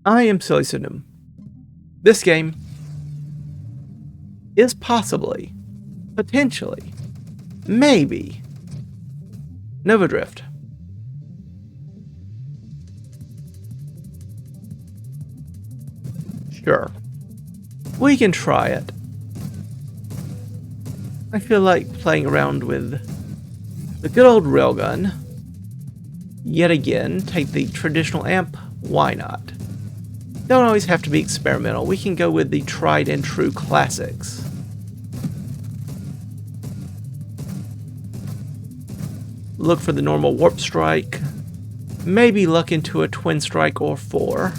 I am SillyPseudonym. This game is possibly, potentially, maybe, Nova Drift. Sure. We can try it. I feel like playing around with the good old Railgun. Yet again, take the traditional amp, why not? Don't always have to be experimental, we can go with the tried and true classics. Look for the normal warp strike, maybe luck into a twin strike or 4.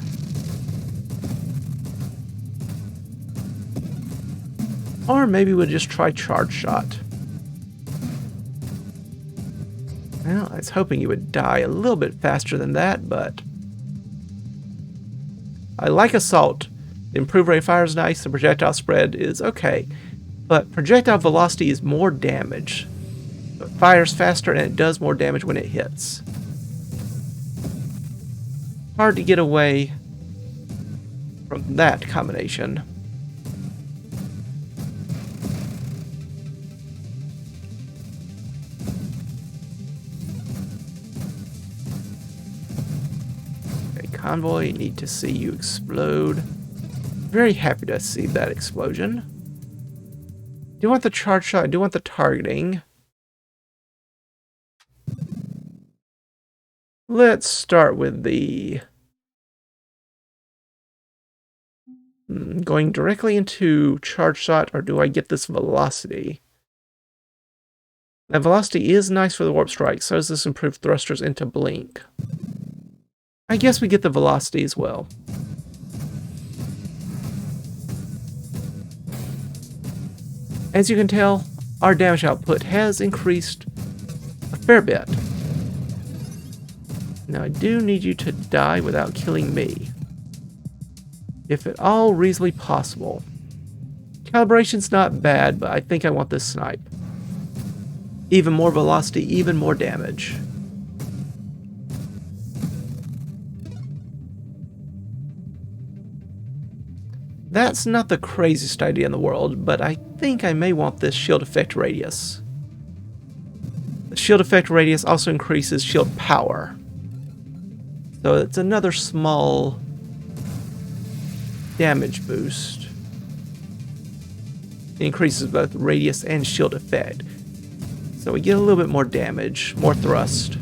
Or maybe we'll just try charge shot. Well, I was hoping you would die a little bit faster than that, but I like assault. The improved rate of fire is nice, the projectile spread is okay, but projectile velocity is more damage. It fires faster and it does more damage when it hits. Hard to get away from that combination. Convoy, need to see you explode. Very happy to see that explosion. Do you want the charge shot? Do you want the targeting? Let's start with the going directly into charge shot, or do I get this velocity? That velocity is nice for the warp strike, so does this improved thrusters into blink. I guess we get the velocity as well. As you can tell, our damage output has increased a fair bit. Now I do need you to die without killing me, if at all reasonably possible. Calibration's not bad, but I think I want this snipe. Even more velocity, even more damage. That's not the craziest idea in the world, but I think I may want this shield effect radius. The shield effect radius also increases shield power. So it's another small damage boost. It increases both radius and shield effect. So we get a little bit more damage, more thrust.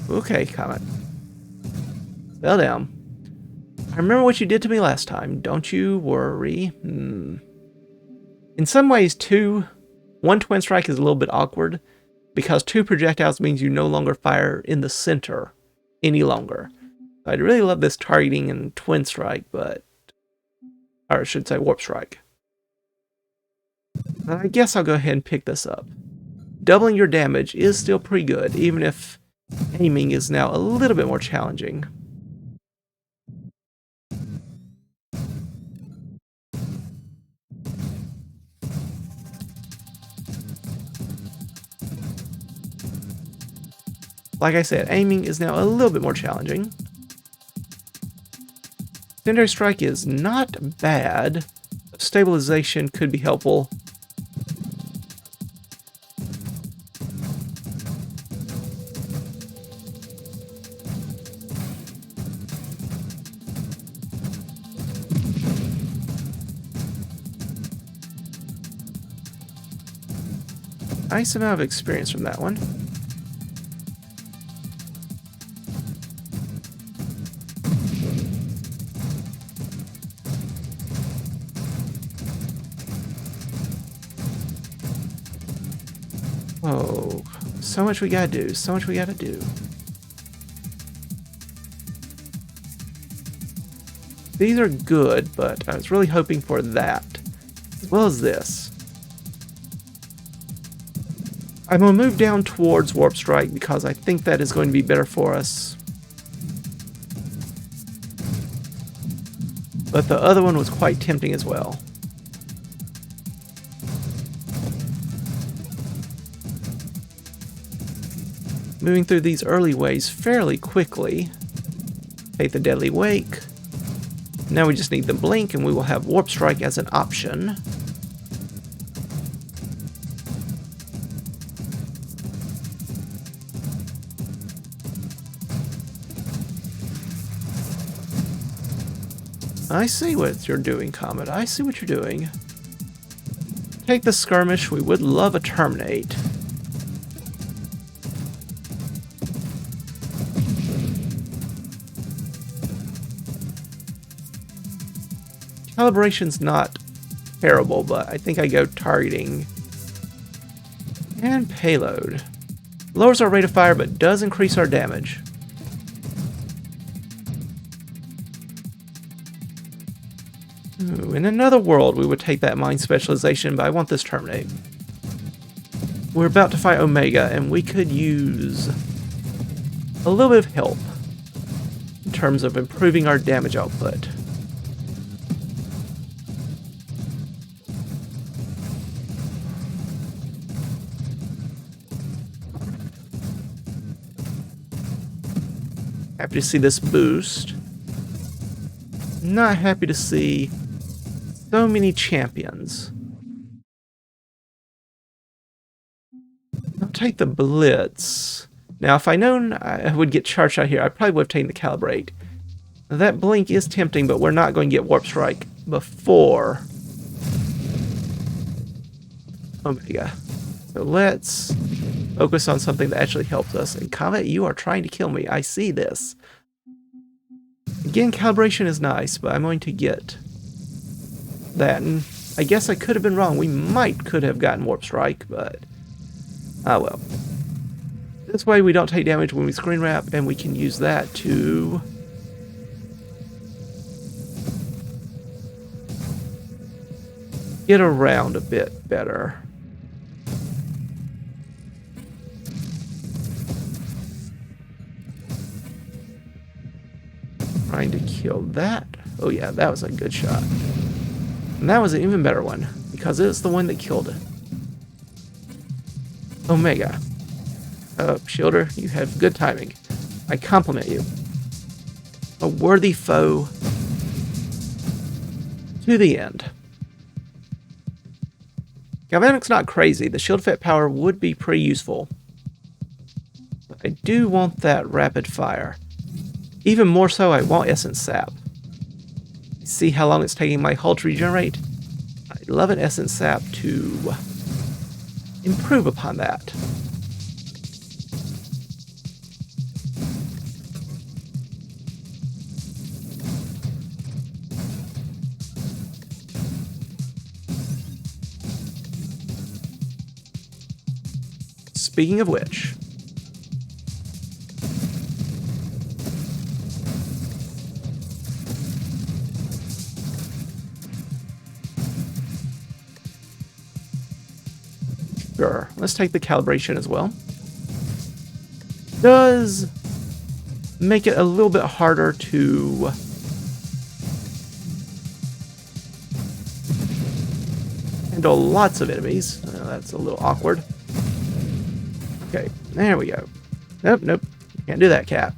Okay, Comet. Settle down. I remember what you did to me last time. Don't you worry. In some ways, one twin strike is a little bit awkward, because 2 projectiles means you no longer fire in the center any longer. I'd really love this targeting and twin strike, but... or I should say warp strike. But I guess I'll go ahead and pick this up. Doubling your damage is still pretty good, even if aiming is now a little bit more challenging. Like I said, aiming is now a little bit more challenging. Secondary strike is not bad. Stabilization could be helpful. Nice amount of experience from that one. Oh, so much we gotta do, so much we gotta do. These are good, but I was really hoping for that, as well as this. I'm going to move down towards Warp Strike because I think that is going to be better for us. But the other one was quite tempting as well. moving through these early waves fairly quickly. Take the Deadly Wake. Now we just need the Blink, and we will have Warp Strike as an option. I see what you're doing, Comet. I see what you're doing. Take the Skirmish. We would love a Terminate. Calibration's not terrible, but I think I go targeting and payload. Lowers our rate of fire, but does increase our damage. Ooh, in another world, we would take that Mind Specialization, but I want this Terminate. We're about to fight Omega, and we could use a little bit of help in terms of improving our damage output. Happy to see this boost. Not happy to see so many champions. I'll take the Blitz. Now, if I'd known I would get charged out here, I probably would have taken the Calibrate. Now, that Blink is tempting, but we're not going to get Warp Strike before Omega. So let's focus on something that actually helps us. And Comet, you are trying to kill me. I see this. Again, calibration is nice, but I'm going to get that. And I guess I could have been wrong. We could have gotten Warp Strike, but ah well. This way we don't take damage when we screen wrap, and we can use that to get around a bit better. Trying to kill that. Oh yeah, that was a good shot. And that was an even better one, because it's the one that killed it. Omega. Shielder, you have good timing. I compliment you. A worthy foe to the end. Galvanic's not crazy. The shield effect power would be pretty useful. But I do want that rapid fire. Even more so, I want Essence Sap. See how long it's taking my hull to regenerate? I'd love an Essence Sap to improve upon that. Speaking of which, sure, let's take the calibration as well. Does make it a little bit harder to handle lots of enemies. That's a little awkward. Okay, there we go. Nope. Can't do that, cat.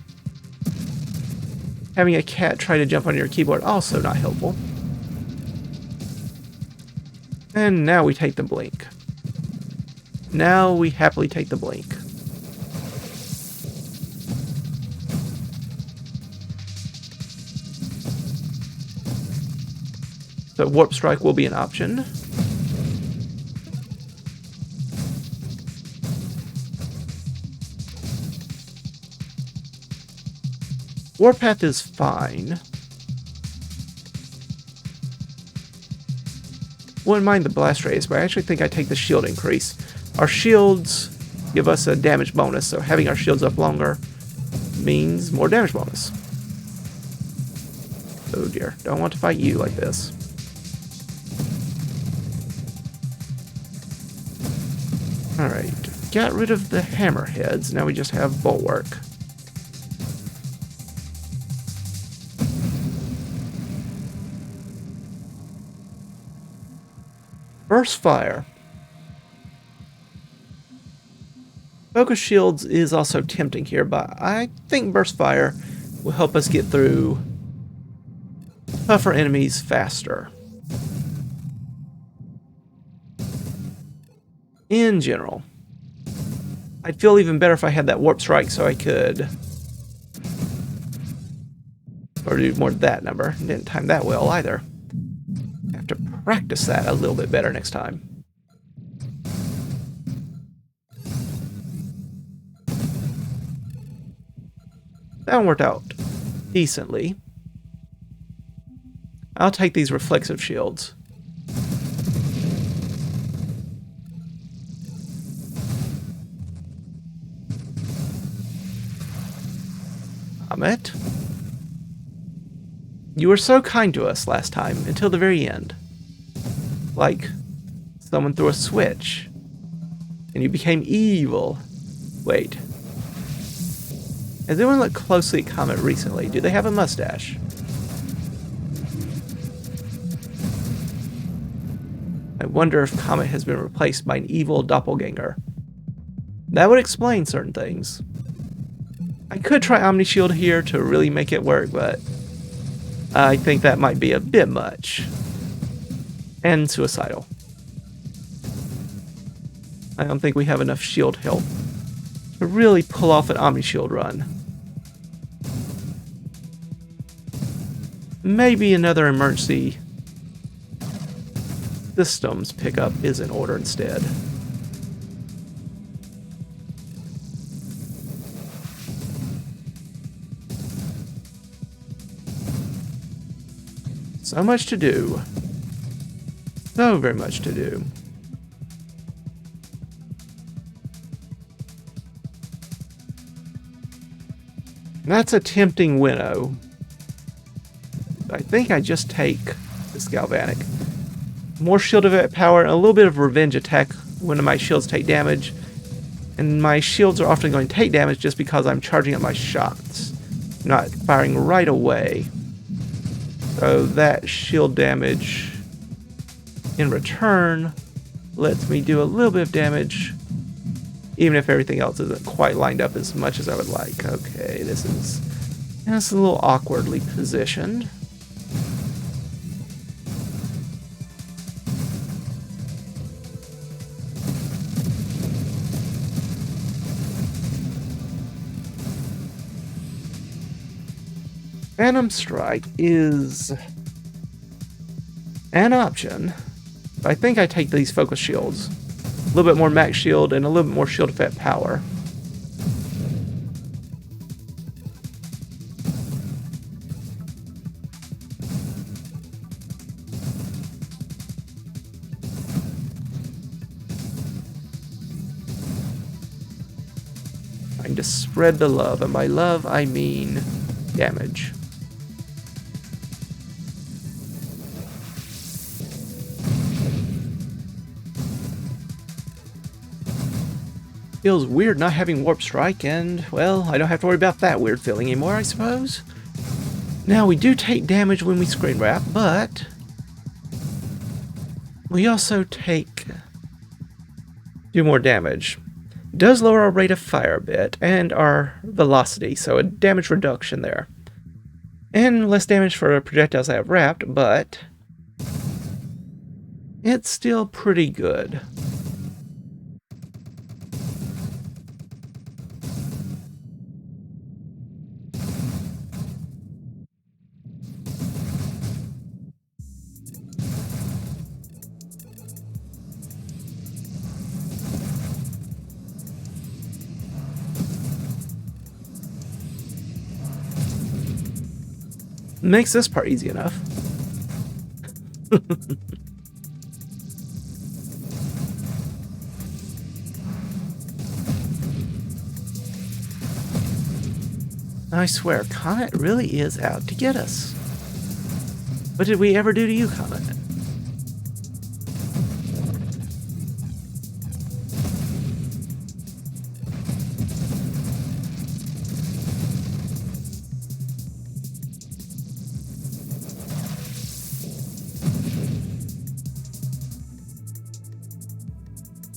Having a cat try to jump on your keyboard, also not helpful. And now we take the blink. Now we happily take the blink. So Warp Strike will be an option. Warpath is fine. Wouldn't mind the blast radius, but I actually think I take the shield increase. Our shields give us a damage bonus, so having our shields up longer means more damage bonus. Oh dear, don't want to fight you like this. Alright, got rid of the hammerheads, now we just have bulwark. Burst fire. Focus shields is also tempting here, but I think burst fire will help us get through tougher enemies faster. In general, I'd feel even better if I had that warp strike so I could or do more than that number. Didn't time that well either. Have to practice that a little bit better next time. That one worked out decently. I'll take these reflexive shields. Comet. You were so kind to us last time, until the very end. Like, someone threw a switch, and you became evil. Wait. Has anyone looked closely at Comet recently? Do they have a mustache? I wonder if Comet has been replaced by an evil doppelganger. That would explain certain things. I could try Omni Shield here to really make it work, but I think that might be a bit much. And suicidal. I don't think we have enough shield help to really pull off an Omni Shield run. Maybe another emergency systems pickup is in order instead. So much to do. So very much to do. That's a tempting winnow. I think I just take this galvanic. More shield of power and a little bit of revenge attack when my shields take damage. And my shields are often going to take damage just because I'm charging up my shots, not firing right away. So that shield damage in return lets me do a little bit of damage, even if everything else isn't quite lined up as much as I would like. Okay, this is a little awkwardly positioned. Phantom Strike is an option. I think I take these focus shields. A little bit more max shield and a little bit more shield effect power. Trying to spread the love, and by love I mean damage. Feels weird not having Warp Strike, and, well, I don't have to worry about that weird feeling anymore, I suppose. Now, we do take damage when we screen wrap, but we also do more damage. It does lower our rate of fire a bit, and our velocity, so a damage reduction there. And less damage for projectiles I have wrapped, but it's still pretty good. Makes this part easy enough. I swear, Comet really is out to get us. What did we ever do to you, Comet?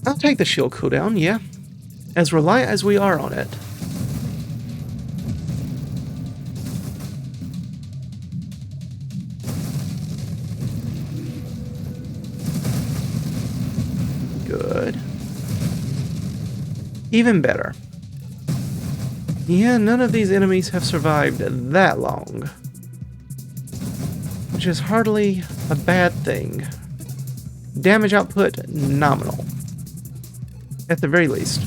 I'll take the shield cooldown, yeah. as reliant as we are on it, good. Even better. Yeah, none of these enemies have survived that long, which is hardly a bad thing. Damage output, nominal. At the very least.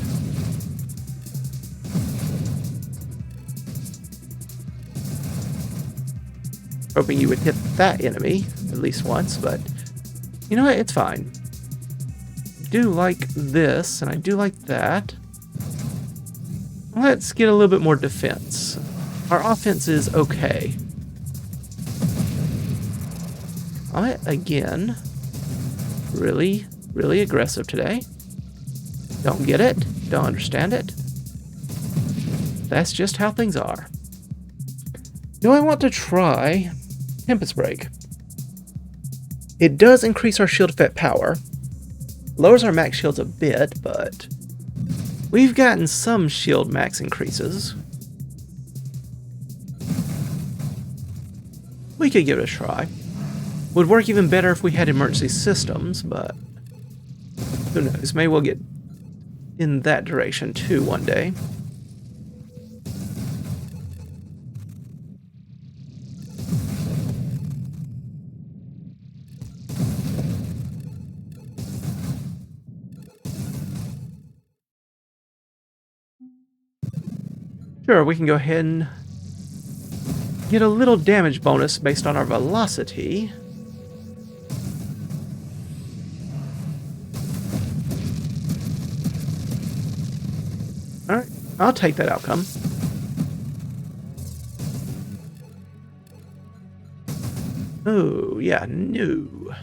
Hoping you would hit that enemy at least once, but you know what? It's fine. I do like this, and I do like that. Let's get a little bit more defense. Our offense is okay. Alright, again. Really, really aggressive today. Don't get it. Don't understand it. That's just how things are. Do I want to try Tempest Break? It does increase our shield effect power. Lowers our max shields a bit, but we've gotten some shield max increases. We could give it a try. Would work even better if we had emergency systems, but who knows? Maybe we'll get in that direction too one day. Sure, we can go ahead and get a little damage bonus based on our velocity. Alright, I'll take that outcome. Oh, yeah, new.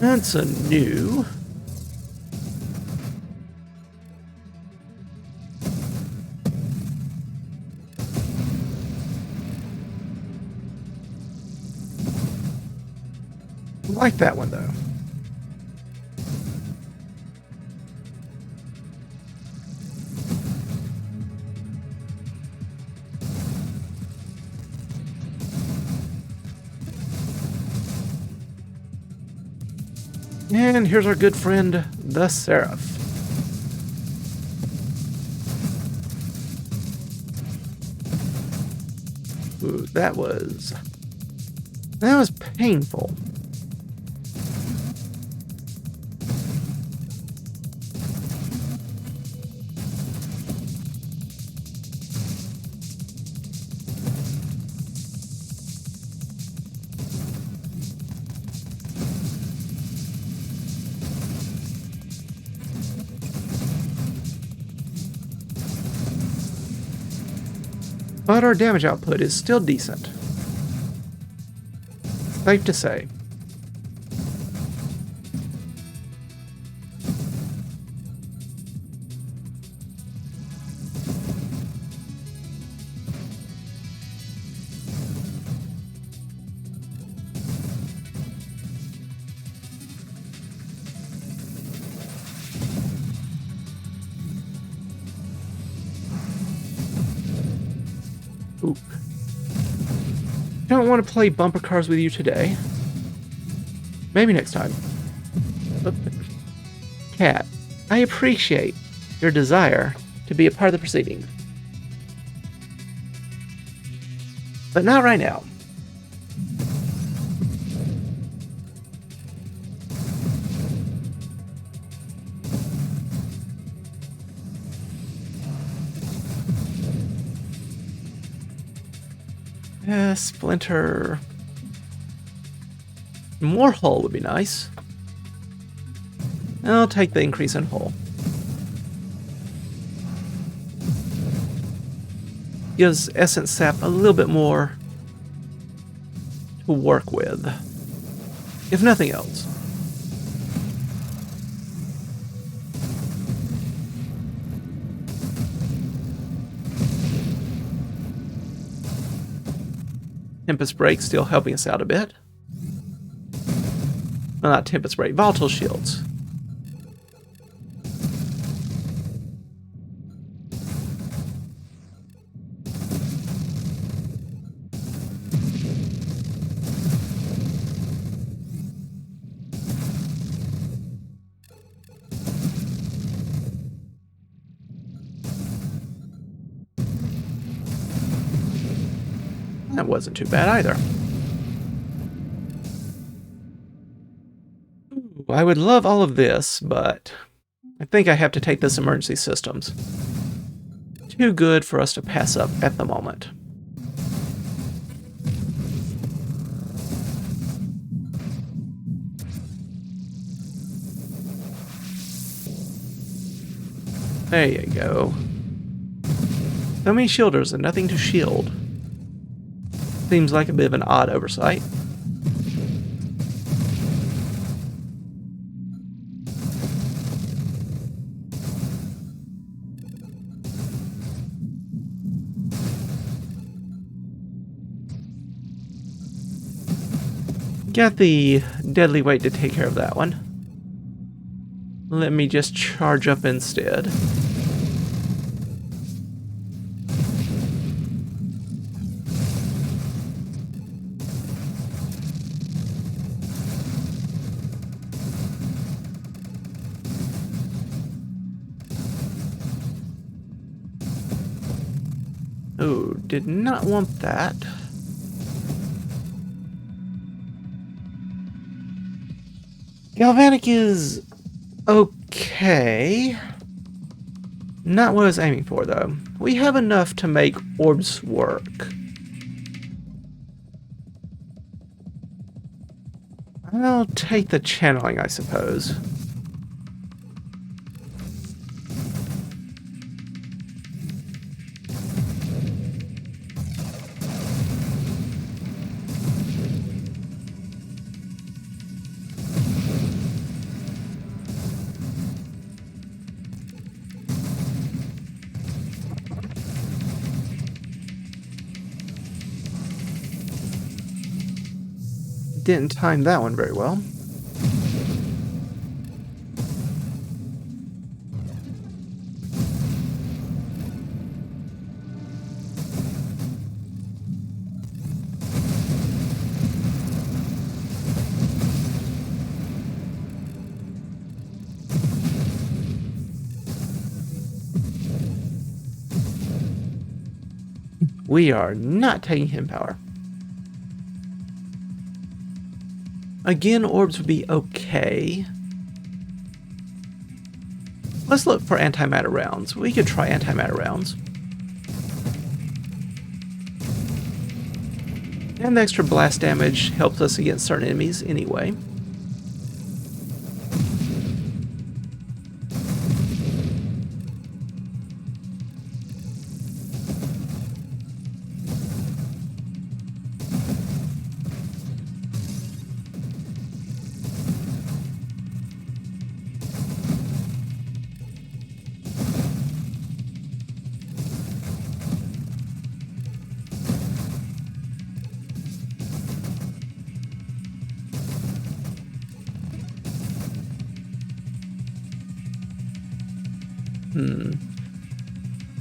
That's a new. I like that one, though. And here's our good friend, the Seraph. Ooh, that was painful. But our damage output is still decent. Safe to say. Oop. Don't want to play bumper cars with you today. Maybe next time. Cat, I appreciate your desire to be a part of the proceedings. But not right now. Splinter. More hull would be nice. I'll take the increase in hull. Gives Essence Sap a little bit more to work with, if nothing else. Tempest Break still helping us out a bit. Well, not Tempest Break, Volatile Shields. That wasn't too bad either. Ooh, I would love all of this, but I think I have to take this emergency systems. Too good for us to pass up at the moment. There you go. So many shielders and nothing to shield. Seems like a bit of an odd oversight. Got the deadly weight to take care of that one. Let me just charge up instead. Oh, did not want that. Galvanic is okay. Not what I was aiming for, though. We have enough to make orbs work. I'll take the channeling, I suppose. Didn't time that one very well. We are not taking him power. Again, orbs would be okay. Let's look for antimatter rounds. We could try antimatter rounds. And the extra blast damage helps us against certain enemies anyway.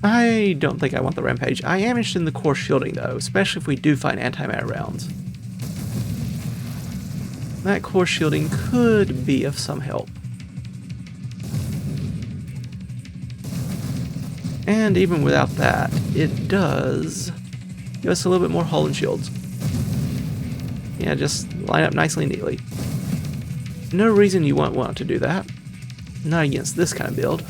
I don't think I want the rampage. I am interested in the core shielding though, especially if we do find antimatter rounds. That core shielding could be of some help. And even without that, it does give us a little bit more hull and shields. Yeah, just line up nicely and neatly. No reason you won't want to do that. Not against this kind of build.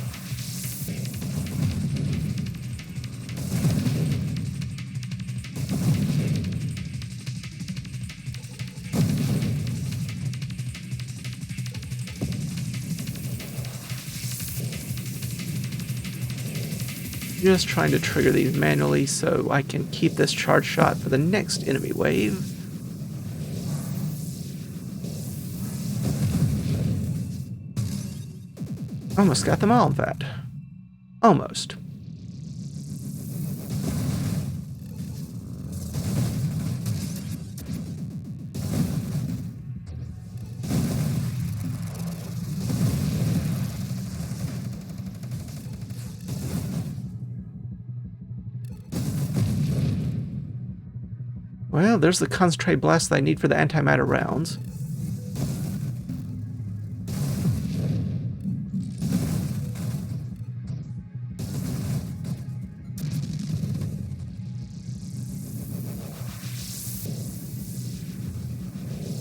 Just trying to trigger these manually so I can keep this charge shot for the next enemy wave. Almost got them all, in fact. Almost. Well, there's the concentrate blast that I need for the antimatter rounds.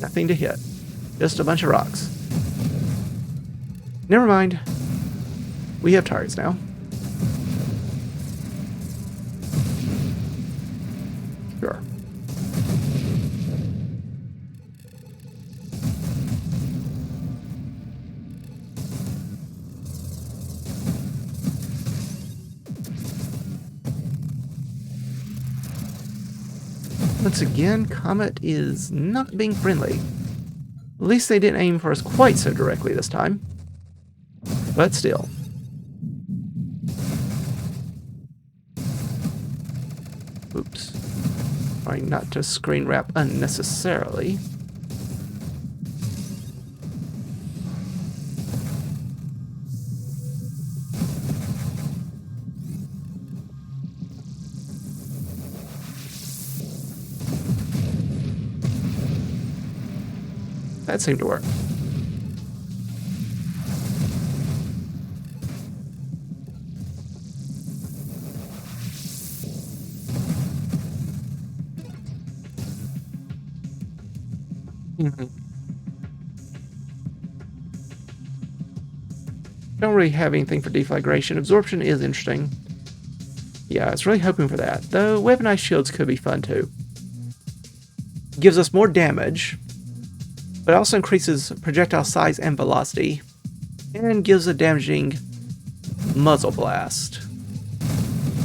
Nothing to hit. Just a bunch of rocks. Never mind. We have targets now. Sure. Once again, Comet is not being friendly. At least they didn't aim for us quite so directly this time. But still. Oops. Trying not to screen wrap unnecessarily. That seemed to work. Don't really have anything for deflagration. Absorption is interesting. Yeah, I was really hoping for that. Though weaponized shields could be fun too. Gives us more damage, but also increases projectile size and velocity, and gives a damaging muzzle blast.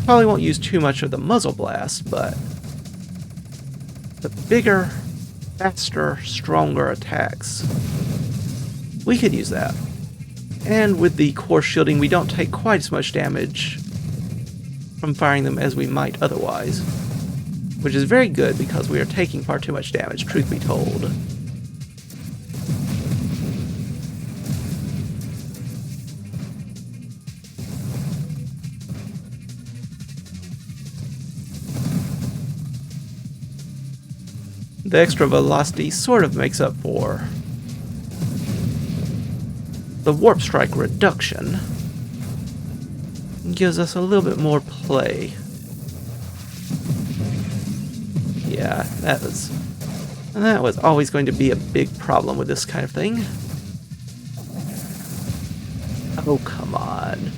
Probably won't use too much of the muzzle blast, but the bigger, faster, stronger attacks, we could use that. And with the core shielding, we don't take quite as much damage from firing them as we might otherwise, which is very good because we are taking far too much damage, truth be told. The extra velocity sort of makes up for the warp strike reduction. It gives us a little bit more play. Yeah, that was always going to be a big problem with this kind of thing. Oh, come on.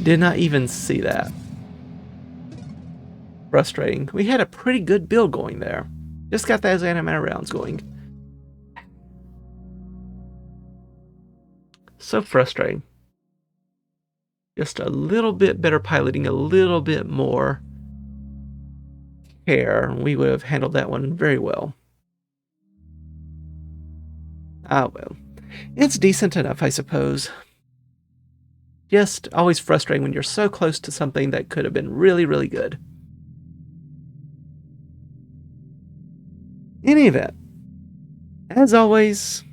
Did not even see that. Frustrating. We had a pretty good build going there. Just got those antimatter rounds going. So frustrating. Just a little bit better piloting, a little bit more care. We would have handled that one very well. Ah, well. It's decent enough, I suppose. Just always frustrating when you're so close to something that could have been really, really good. In any event, as always,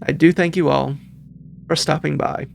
I do thank you all for stopping by.